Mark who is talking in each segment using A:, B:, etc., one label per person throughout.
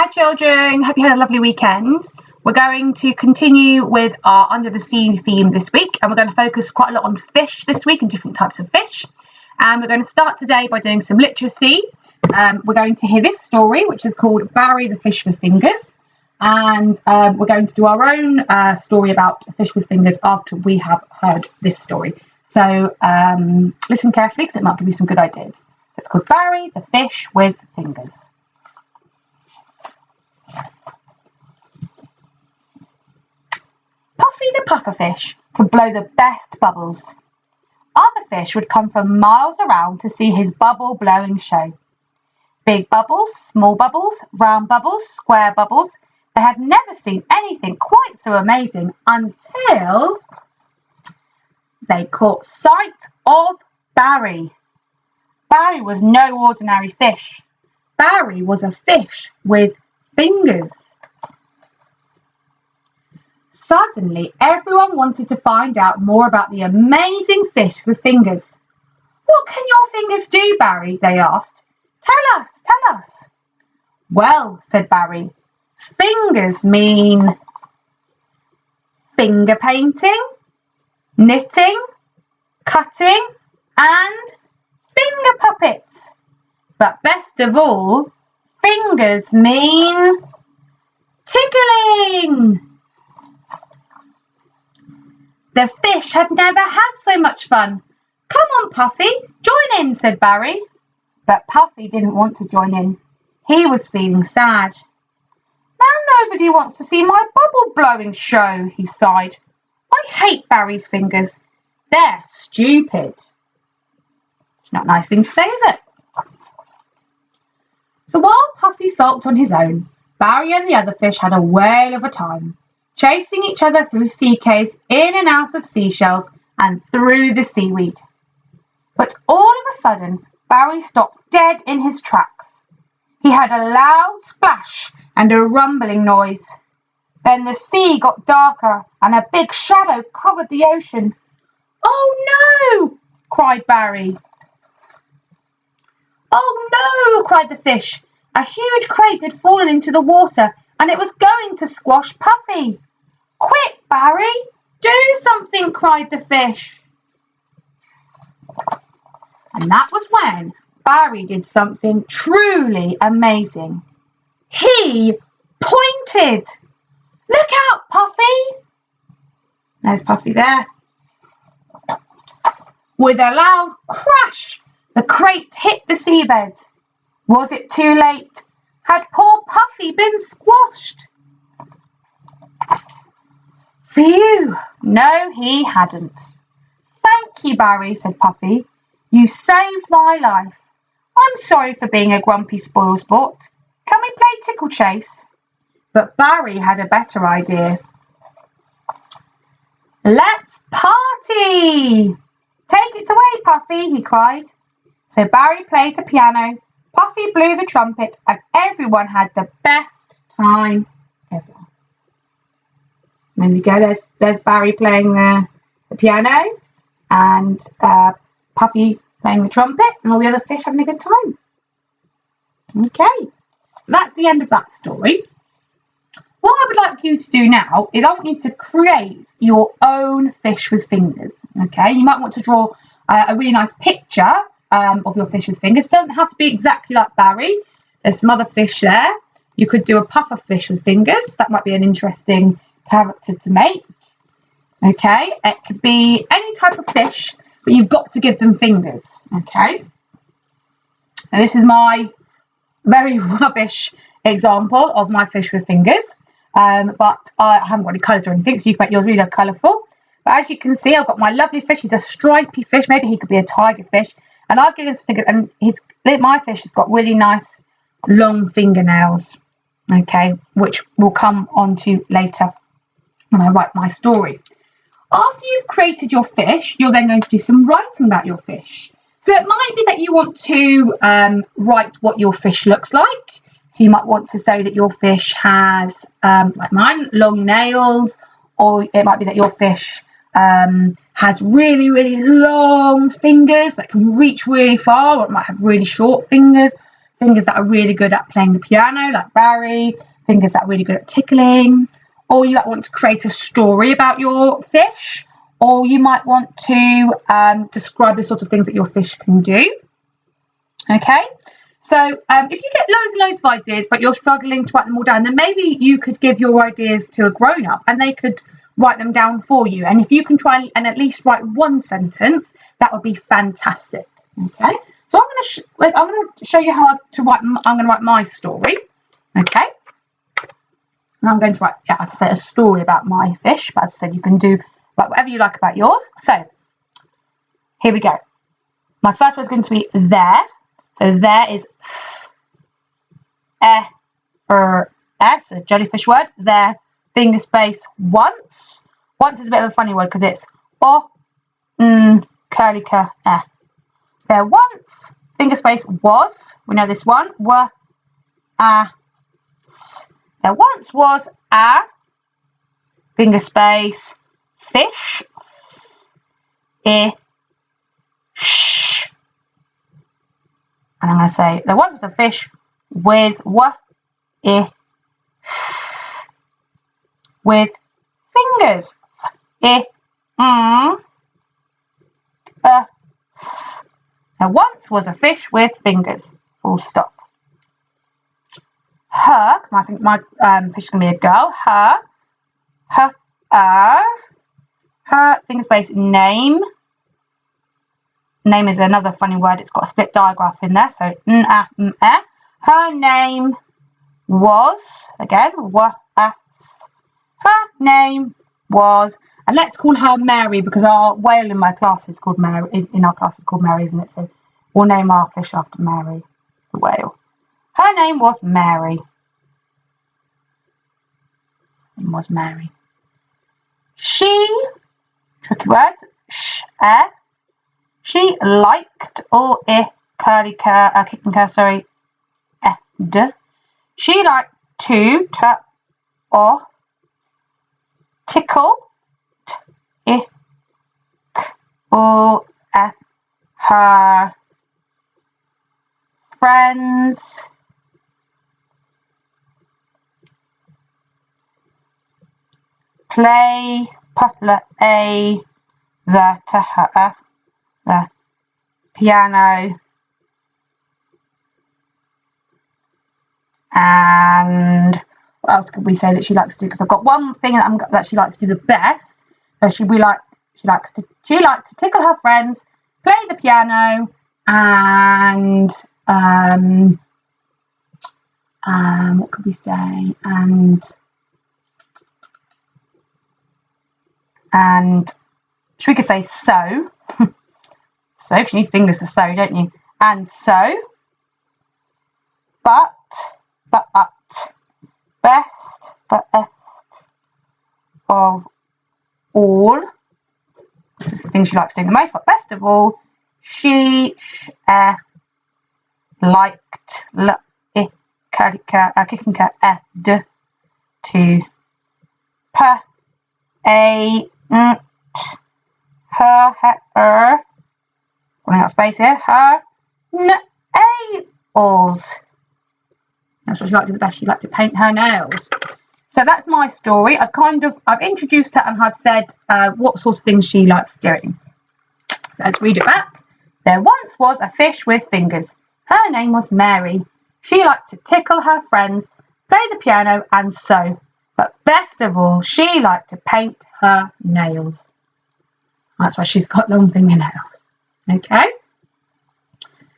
A: Hi children, hope you had a lovely weekend. We're going to continue with our Under the Sea theme this week, and we're going to focus quite a lot on fish this week and different types of fish. And we're going to start today by doing some literacy. We're going to hear this story, which is called Barry the Fish with Fingers. And we're going to do our own story about a fish with fingers after we have heard this story. So listen carefully because it might give you some good ideas. It's called Barry the Fish with Fingers. Puffy the pufferfish could blow the best bubbles. Other fish would come from miles around to see his bubble blowing show. Big bubbles, small bubbles, round bubbles, square bubbles. They had never seen anything quite so amazing until they caught sight of Barry. Barry was no ordinary fish. Barry was a fish with fingers. Suddenly, everyone wanted to find out more about the amazing fish with fingers. "What can your fingers do, Barry?" they asked. Tell us. "Well," said Barry, "fingers mean finger painting, knitting, cutting, and finger puppets. But best of all, fingers mean tickling." The fish had never had so much fun. "Come on, Puffy, join in," said Barry. But Puffy didn't want to join in. He was feeling sad. "Now nobody wants to see my bubble blowing show," he sighed. "I hate Barry's fingers. They're stupid." It's not a nice thing to say, is it? So while Puffy sulked on his own, Barry and the other fish had a whale of a time, chasing each other through sea caves, in and out of seashells, and through the seaweed. But all of a sudden, Barry stopped dead in his tracks. He heard a loud splash and a rumbling noise. Then the sea got darker and a big shadow covered the ocean. "Oh no!" cried Barry. "Oh no!" cried the fish. A huge crate had fallen into the water and it was going to squash Puffy. "Quick, Barry, do something!" cried the fish. And that was when Barry did something truly amazing. He pointed. "Look out, Puffy!" There's Puffy there. With a loud crash, the crate hit the seabed. Was it too late? Had poor Puffy been squashed? Phew! No, he hadn't. "Thank you, Barry," said Puffy. "You saved my life. I'm sorry for being a grumpy spoilsport. Can we play tickle chase?" But Barry had a better idea. "Let's party! Take it away, Puffy," he cried. So Barry played the piano, Puffy blew the trumpet, and everyone had the best time ever. There you go, there's Barry playing the piano and Puffy playing the trumpet and all the other fish having a good time. Okay, so that's the end of that story. What I would like you to do now is I want you to create your own fish with fingers. Okay, you might want to draw a really nice picture of your fish with fingers. It doesn't have to be exactly like Barry. There's some other fish there. You could do a puffer fish with fingers. That might be an interesting character to make. Okay, it could be any type of fish, but you've got to give them fingers. Okay, and this is my very rubbish example of my fish with fingers, but I haven't got any colours or anything, so you can make yours really colourful. But as you can see, I've got my lovely fish. He's a stripy fish. Maybe he could be a tiger fish. And I've given his fingers, and my fish has got really nice long fingernails. Okay, which we'll come on to later when I write my story. After you've created your fish, you're then going to do some writing about your fish. So it might be that you want to write what your fish looks like. So you might want to say that your fish has, like mine, long nails, or it might be that your fish has really, really long fingers that can reach really far, or it might have really short fingers. fingers that are really good at playing the piano, like Barry, fingers that are really good at tickling, or you might want to create a story about your fish, or you might want to describe the sort of things that your fish can do. Okay, so if you get loads and loads of ideas, but you're struggling to write them all down, then maybe you could give your ideas to a grown-up and they could write them down for you. And if you can try and at least write one sentence, that would be fantastic. Okay, so I'm going to show you how to write. I'm going to write my story. Okay, and I'm going to write, yeah, as I said, a story about my fish. But as I said, you can do whatever you like about yours. So here we go. My first word is going to be there. So there is s, a jellyfish word. There, finger space, once. Once is a bit of a funny word because it's curly cur. There once, finger space, was. We know this one. There once was a, finger space, fish. Sh. And I'm going to say, there once was a fish with with fingers. There once was a fish with fingers. Full stop. Her, I think my fish is going to be a girl. Her, finger space, name. Name is another funny word. It's got a split digraph in there. So, her name was, again, her name was, and let's call her Mary because our whale in my class is called Mary, isn't it? So we'll name our fish after Mary, the whale. Her name was Mary. She, tricky words, she liked, or curly cur, kicking cur, sorry, she liked to, or tickle, or her friends, play, the piano, and what else could we say that she likes to do? Because I've got one thing that she likes to do the best. So she likes to tickle her friends, play the piano, and what could we say? And we could say sew. So, because you need fingers to sew, don't you? And sew. But best of all. This is the thing she likes doing the most. But best of all, she liked kicking to her putting out space here, her nails. That's what she liked to do the best. She liked to paint her nails. So that's my story. I've introduced her and I've said what sort of things she likes doing. Let's read it back. There once was a fish with fingers. Her name was Mary. She liked to tickle her friends, play the piano and sew. But best of all, she liked to paint her nails. That's why she's got long fingernails. Okay?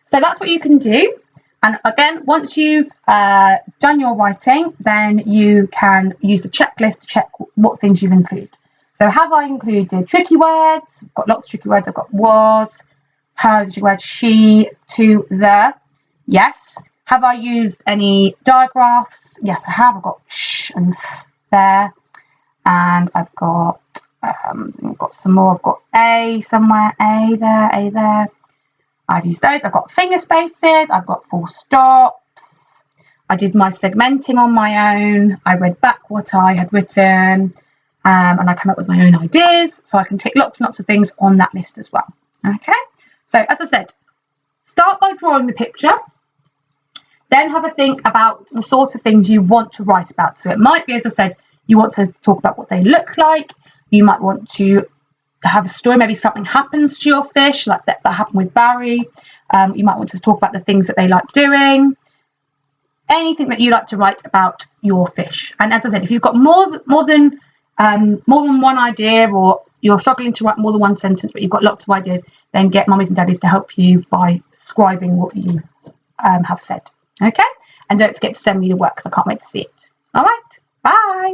A: So that's what you can do. And again, once you've done your writing, then you can use the checklist to check what things you've included. So have I included tricky words? I've got lots of tricky words. I've got was, her is a tricky word, she, to, the. Yes. Have I used any digraphs? Yes, I have. I've got sh and f there. And I've got some more. I've got a somewhere, a there. I've used those. I've got finger spaces. I've got full stops. I did my segmenting on my own. I read back what I had written. And I came up with my own ideas. So I can tick lots and lots of things on that list as well. Okay. So as I said, start by drawing the picture. Then have a think about the sort of things you want to write about. So it might be, as I said, you want to talk about what they look like. You might want to have a story, maybe something happens to your fish, like that happened with Barry. You might want to talk about the things that they like doing. Anything that you like to write about your fish. And as I said, if you've got more than one idea, or you're struggling to write more than one sentence, but you've got lots of ideas, then get mummies and daddies to help you by scribing what you have said. Okay? And don't forget to send me the work because I can't wait to see it. All right? Bye.